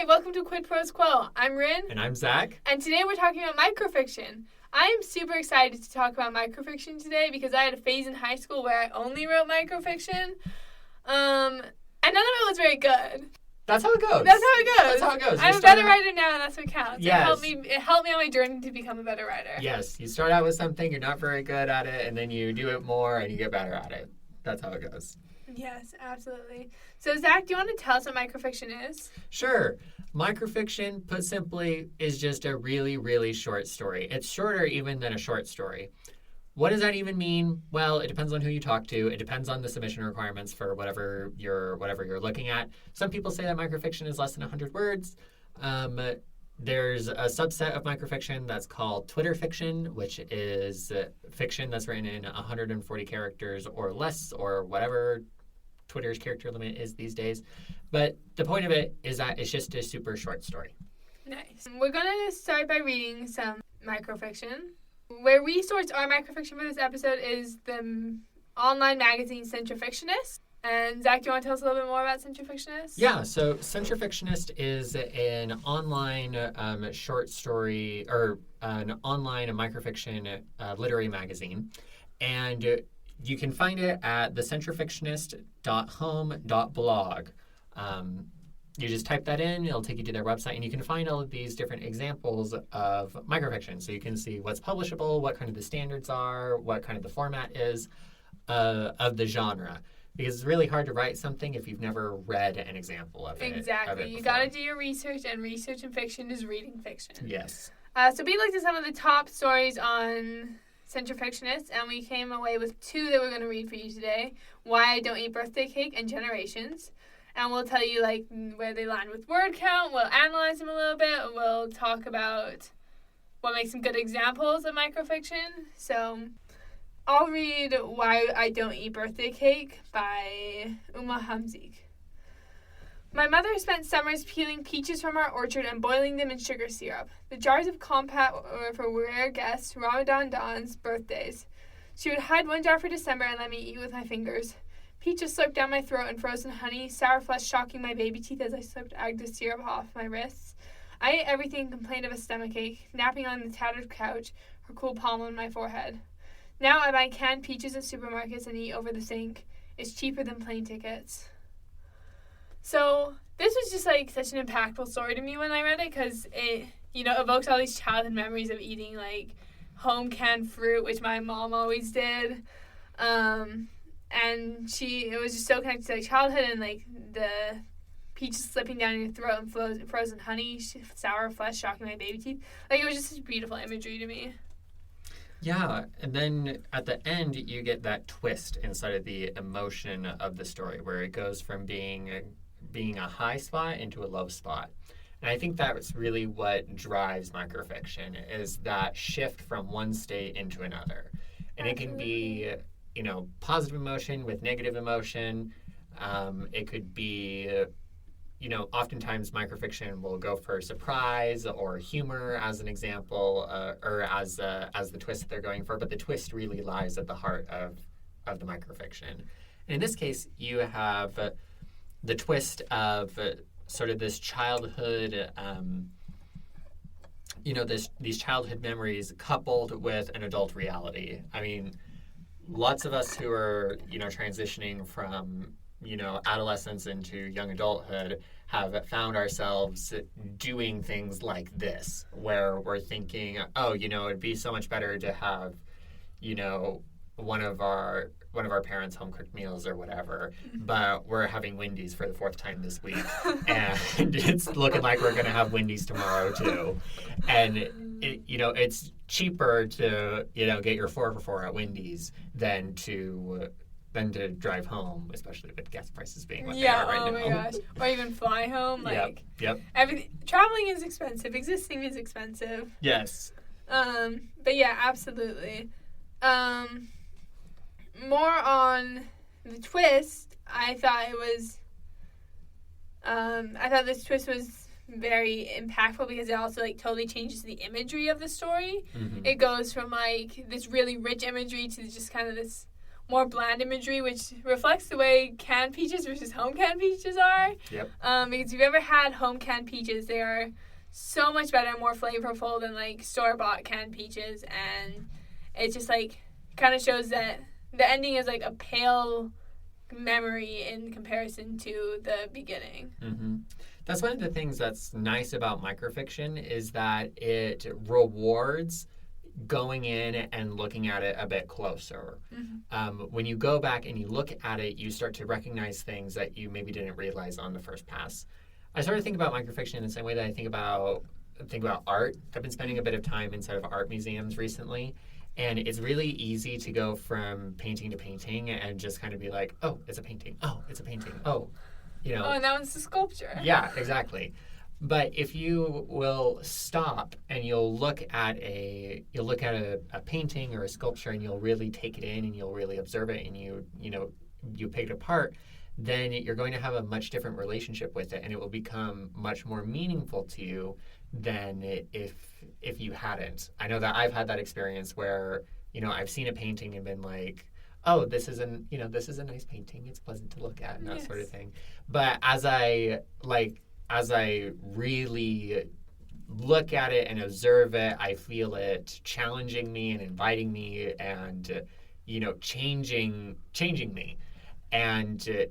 Hi, welcome to Quid Pros Quo. I'm Rin. And I'm Zach. And today we're talking about microfiction. I am super excited to talk about microfiction today because I had a phase in high school where I only wrote microfiction. And none of it was very good. That's how it goes. I'm a better writer now, and that's what counts. Yes. It helped me on my journey to become a better writer. Yes, you start out with something, you're not very good at it, and then you do it more and you get better at it. That's how it goes. Yes, absolutely. So, Zach, do you want to tell us what microfiction is? Sure. Microfiction, put simply, is just a really, really short story. It's shorter even than a short story. What does that even mean? Well, it depends on who you talk to. It depends on the submission requirements for whatever you're looking at. Some people say that microfiction is less than 100 words. There's a subset of microfiction that's called Twitter fiction, which is fiction that's written in 140 characters or less, or whatever Twitter's character limit is these days. But the point of it is that it's just a super short story. Nice. We're going to start by reading some microfiction. Where we sourced our microfiction for this episode is the online magazine Centrofictionist. And Zach, do you want to tell us a little bit more about Centrofictionist? Yeah, so Centrofictionist is an online short story, or an online microfiction literary magazine. And you can find it at thecentrofictionist.home.blog. You just type that in, it'll take you to their website, and you can find all of these different examples of microfiction. So you can see what's publishable, what kind of the standards are, what kind of the format is of the genre. Because it's really hard to write something if you've never read an example of it. Exactly. You got to do your research, and research in fiction is reading fiction. Yes. So we looked at some of the top stories on Centrofictionist, and we came away with two that we're going to read for you today. Why I Don't Eat Birthday Cake and Generations. And we'll tell you where they land with word count. We'll analyze them a little bit. We'll talk about what makes some good examples of microfiction. So I'll read Why I Don't Eat Birthday Cake by Uma Hamzik. My mother spent summers peeling peaches from our orchard and boiling them in sugar syrup. The jars of compat were for rare guests, Ramadan dawns, birthdays. She would hide one jar for December and let me eat with my fingers. Peaches slurped down my throat and frozen honey, sour flesh shocking my baby teeth as I slipped Agda syrup off my wrists. I ate everything and complained of a stomachache, napping on the tattered couch, her cool palm on my forehead. Now I buy canned peaches at supermarkets and eat over the sink. It's cheaper than plane tickets. So this was just such an impactful story to me when I read it because it, evokes all these childhood memories of eating home canned fruit, which my mom always did. And it was just so connected to childhood and the peaches slipping down your throat and frozen honey, sour flesh shocking my baby teeth. It was just such beautiful imagery to me. Yeah, and then at the end you get that twist inside of the emotion of the story where it goes from being a high spot into a low spot. And I think that's really what drives microfiction is that shift from one state into another. And Absolutely. It can be positive emotion with negative emotion. It could be, oftentimes microfiction will go for surprise or humor as an example, or as the twist they're going for. But the twist really lies at the heart of the microfiction. And in this case, you have the twist of sort of this childhood, these childhood memories coupled with an adult reality. I mean, lots of us who are, transitioning from, adolescence into young adulthood have found ourselves doing things like this, where we're thinking, it'd be so much better to have, one of our parents' home-cooked meals or whatever, but we're having Wendy's for the 4th time this week, and it's looking like we're going to have Wendy's tomorrow, too. And, it's cheaper to, get your 4 for $4 at Wendy's than to drive home, especially with gas prices being what they are right now. Yeah, oh my gosh. Or even fly home. Yep. Traveling is expensive. Existing is expensive. Yes. But yeah, absolutely. More on the twist, I thought this twist was very impactful because it also totally changes the imagery of the story. Mm-hmm. It goes from this really rich imagery to just kind of this more bland imagery, which reflects the way canned peaches versus home canned peaches are. Yep. Because if you've ever had home canned peaches, they are so much better, more flavorful than like store-bought canned peaches, and it just like kind of shows that the ending is like a pale memory in comparison to the beginning. Mm-hmm. That's one of the things that's nice about microfiction is that it rewards going in and looking at it a bit closer. Mm-hmm. When you go back and you look at it, you start to recognize things that you maybe didn't realize on the first pass. I started to think about microfiction in the same way that I think about art. I've been spending a bit of time inside of art museums recently, and it's really easy to go from painting to painting and just kind of be like, oh, it's a painting. Oh, it's a painting. Oh, you know. Oh, and that one's the sculpture. Yeah, exactly. But if you will stop and you'll look at a painting or a sculpture and you'll really take it in and you'll really observe it and you pick it apart, then you're going to have a much different relationship with it and it will become much more meaningful to you than if you hadn't. I know that I've had that experience where, I've seen a painting and been like, oh, this is a nice painting. It's pleasant to look at and that sort of thing. But as I really look at it and observe it, I feel it challenging me and inviting me and, changing me. And,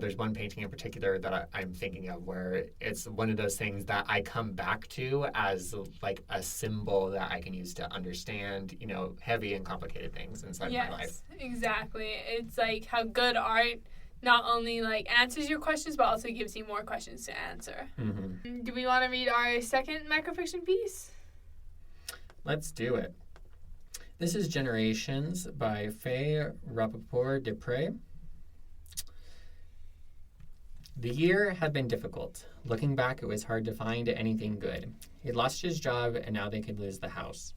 there's one painting in particular that I'm thinking of where it's one of those things that I come back to as like a symbol that I can use to understand, heavy and complicated things inside my life. Yes, exactly. It's like how good art not only like answers your questions, but also gives you more questions to answer. Mm-hmm. Do we want to read our second microfiction piece? Let's do it. This is Generations by Faye Rappaport-Desprez. The year had been difficult. Looking back, it was hard to find anything good. He'd lost his job, and now they could lose the house.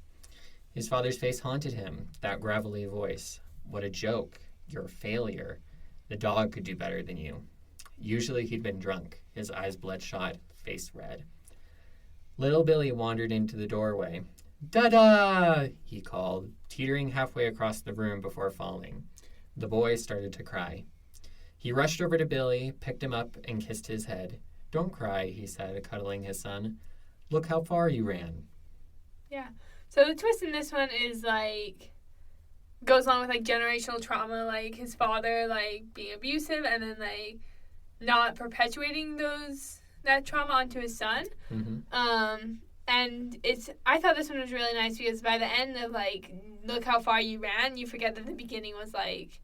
His father's face haunted him, that gravelly voice. What a joke. You're a failure. The dog could do better than you. Usually he'd been drunk, his eyes bloodshot, face red. Little Billy wandered into the doorway. "Da-da!" he called, teetering halfway across the room before falling. The boy started to cry. He rushed over to Billy, picked him up, and kissed his head. "Don't cry," he said, cuddling his son. "Look how far you ran." Yeah. So the twist in this one is like goes along with like generational trauma, like his father like being abusive and then like not perpetuating that trauma onto his son. Mm-hmm. And I thought this one was really nice because by the end of like look how far you ran, you forget that the beginning was like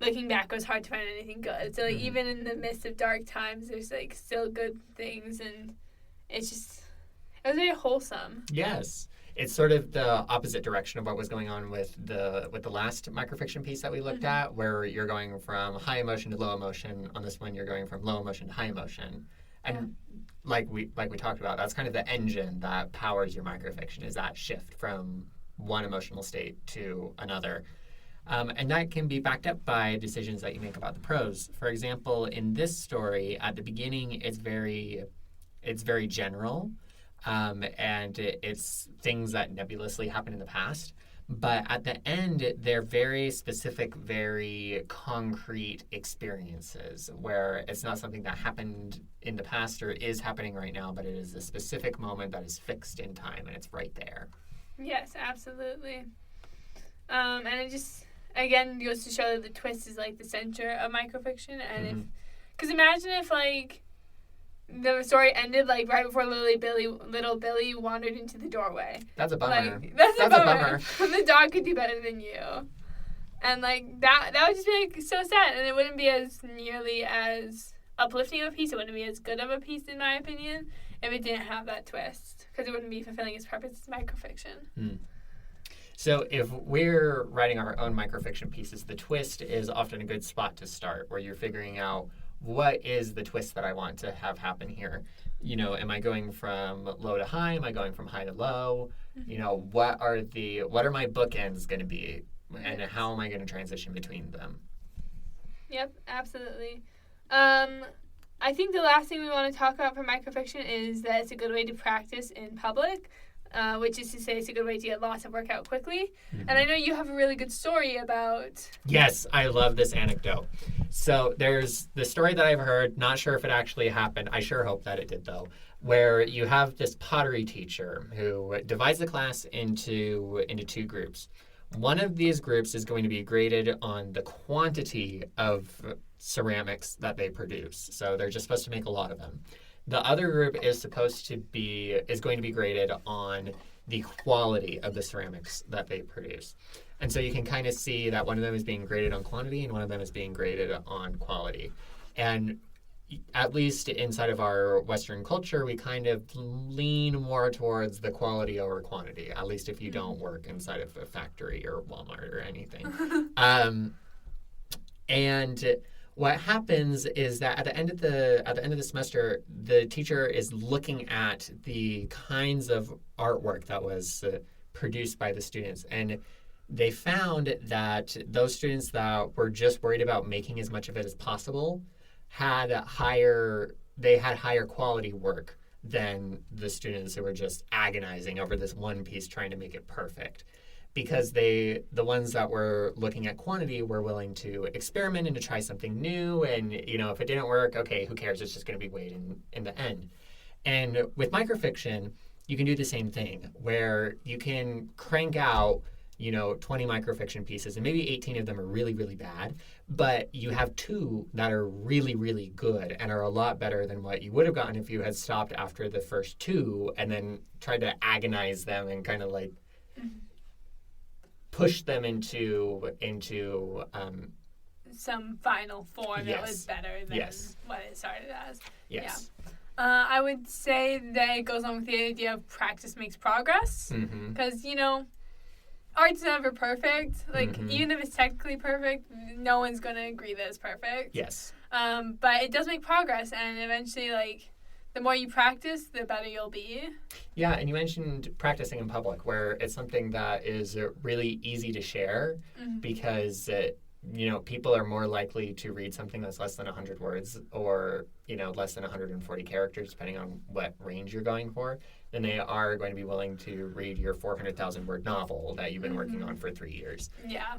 looking back, it was hard to find anything good. So like even in the midst of dark times, there's like still good things, and it was very wholesome. Yes. It's sort of the opposite direction of what was going on with the last microfiction piece that we looked at, where you're going from high emotion to low emotion. On this one, you're going from low emotion to high emotion. And like we talked about, that's kind of the engine that powers your microfiction, is that shift from one emotional state to another. And that can be backed up by decisions that you make about the prose. For example, in this story, at the beginning, it's very general. And it's things that nebulously happened in the past. But at the end, they're very specific, very concrete experiences where it's not something that happened in the past or is happening right now, but it is a specific moment that is fixed in time and it's right there. Yes, absolutely. And it just, again, goes to show that the twist is like the center of microfiction. And because imagine if like the story ended like right before little Billy wandered into the doorway. That's a bummer. Like, that's a bummer. The dog could do better than you. And like that would just be like so sad, and it wouldn't be as nearly as uplifting of a piece. It wouldn't be as good of a piece, in my opinion, if it didn't have that twist, because it wouldn't be fulfilling its purpose as microfiction. So if we're writing our own microfiction pieces, the twist is often a good spot to start, where you're figuring out, what is the twist that I want to have happen here? Am I going from low to high? Am I going from high to low? What are my bookends going to be? And how am I going to transition between them? Yep, absolutely. I think the last thing we want to talk about for microfiction is that it's a good way to practice in public. which is to say it's a good way to get lots of work out quickly. And I know you have a really good story about... Yes, I love this anecdote. So there's the story that I've heard, not sure if it actually happened. I sure hope that it did, though, where you have this pottery teacher who divides the class into two groups. One of these groups is going to be graded on the quantity of ceramics that they produce. So they're just supposed to make a lot of them. The other group is going to be graded on the quality of the ceramics that they produce. And so you can kind of see that one of them is being graded on quantity and one of them is being graded on quality. And at least inside of our Western culture, we kind of lean more towards the quality over quantity, at least if you don't work inside of a factory or Walmart or anything. And what happens is that at the end of the semester, the teacher is looking at the kinds of artwork that was produced by the students, and they found that those students that were just worried about making as much of it as possible had higher quality work than the students who were just agonizing over this one piece trying to make it perfect. Because the ones that were looking at quantity were willing to experiment and to try something new, and if it didn't work, okay, who cares? It's just going to be weighed in the end. And with microfiction, you can do the same thing, where you can crank out 20 microfiction pieces, and maybe 18 of them are really, really bad, but you have 2 that are really, really good and are a lot better than what you would have gotten if you had stopped after the first 2 and then tried to agonize them and kind of like push them into some final form that was better than what it started as. Yes. Yeah. I would say that it goes on with the idea of practice makes progress. Because, art's never perfect. Even if it's technically perfect, no one's going to agree that it's perfect. Yes. But it does make progress, and eventually, the more you practice, the better you'll be. Yeah, and you mentioned practicing in public, where it's something that is really easy to share because, people are more likely to read something that's less than 100 words or, less than 140 characters, depending on what range you're going for, than they are going to be willing to read your 400,000-word novel that you've been working on for 3 years. Yeah.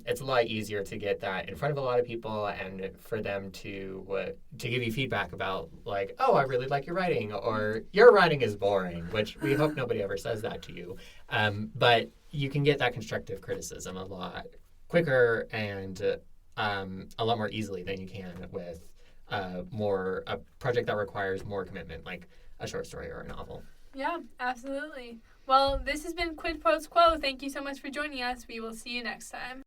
It's a lot easier to get that in front of a lot of people and for them to give you feedback about, oh, I really like your writing, or your writing is boring, which we hope nobody ever says that to you. But you can get that constructive criticism a lot quicker and a lot more easily than you can with a project that requires more commitment, like a short story or a novel. Yeah, absolutely. Well, this has been Quid Pros Quo. Thank you so much for joining us. We will see you next time.